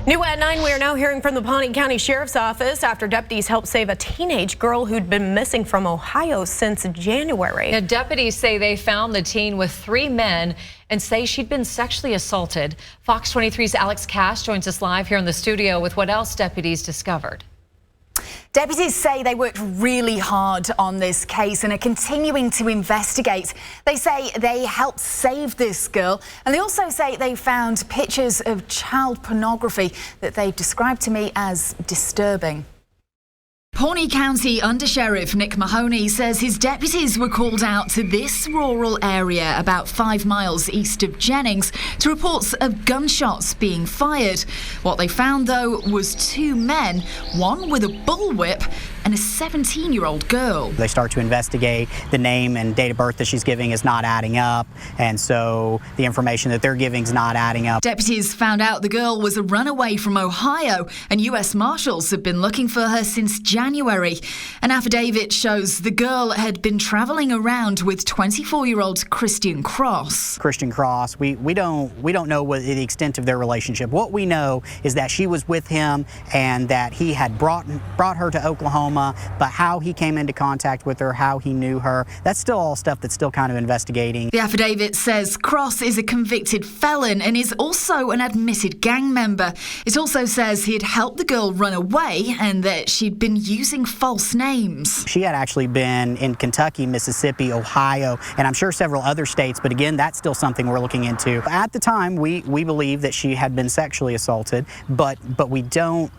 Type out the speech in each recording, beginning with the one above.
New at 9, we are now hearing from the Pawnee County Sheriff's Office after deputies helped save a teenage girl who'd been missing from Ohio since January. Yeah, deputies say they found the teen with 3 men and say she'd been sexually assaulted. Fox 23's Alex Cash joins us live here in the studio with what else deputies discovered. Deputies say they worked really hard on this case and are continuing to investigate. They say they helped save this girl, and they also say they found pictures of child pornography that they described to me as disturbing. Pawnee County Under-Sheriff Nick Mahoney says his deputies were called out to this rural area about 5 miles east of Jennings to reports of gunshots being fired. What they found, though, was 2 men, one with a bullwhip and a 17-year-old girl. They start to investigate. The name and date of birth that she's giving is not adding up, and so the information that they're giving is not adding up. Deputies found out the girl was a runaway from Ohio, and U.S. Marshals have been looking for her since January. An affidavit shows the girl had been traveling around with 24-year-old Christian Cross. Christian Cross, we don't know what the extent of their relationship. What we know is that she was with him and that he had brought her to Oklahoma, but how he came into contact with her, how he knew her, that's still all stuff that's still kind of investigating. The affidavit says Cross is a convicted felon and is also an admitted gang member. It also says he had helped the girl run away and that she'd been using false names. She had actually been in Kentucky, Mississippi, Ohio, and I'm sure several other states, but again, that's still something we're looking into. At the time, we believe that she had been sexually assaulted, but we don't,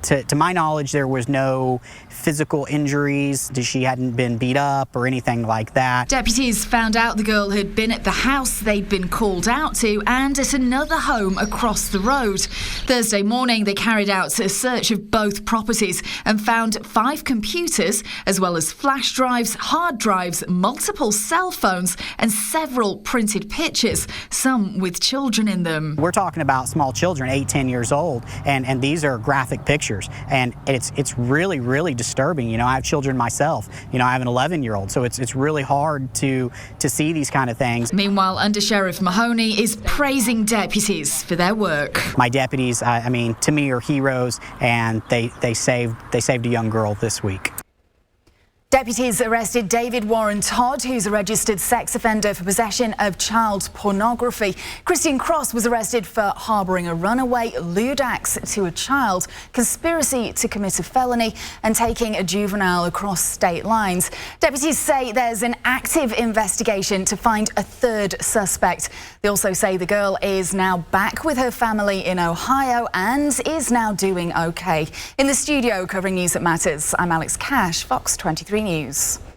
to my knowledge, there was no physical injuries. She hadn't been beat up or anything like that. Deputies found out the girl had been at the house they'd been called out to and at another home across the road. Thursday morning, they carried out a search of both properties and found 5 computers, as well as flash drives, hard drives, multiple cell phones, and several printed pictures, some with children in them. We're talking about small children, 8, 10 years old, and these are graphic pictures, and it's really disturbing. You know, I have children myself. You know, I have an 11-year-old, so it's really hard to see these kind of things. Meanwhile, Under-Sheriff Mahoney is praising deputies for their work. My deputies, I mean, to me, are heroes, and they saved a young girl this week. Deputies arrested David Warren Todd, who's a registered sex offender for possession of child pornography. Christian Cross was arrested for harbouring a runaway, lewd acts to a child, conspiracy to commit a felony, and taking a juvenile across state lines. Deputies say there's an active investigation to find a 3rd suspect. They also say the girl is now back with her family in Ohio and is now doing okay. In the studio covering News That Matters, I'm Alex Cash, Fox 23 News.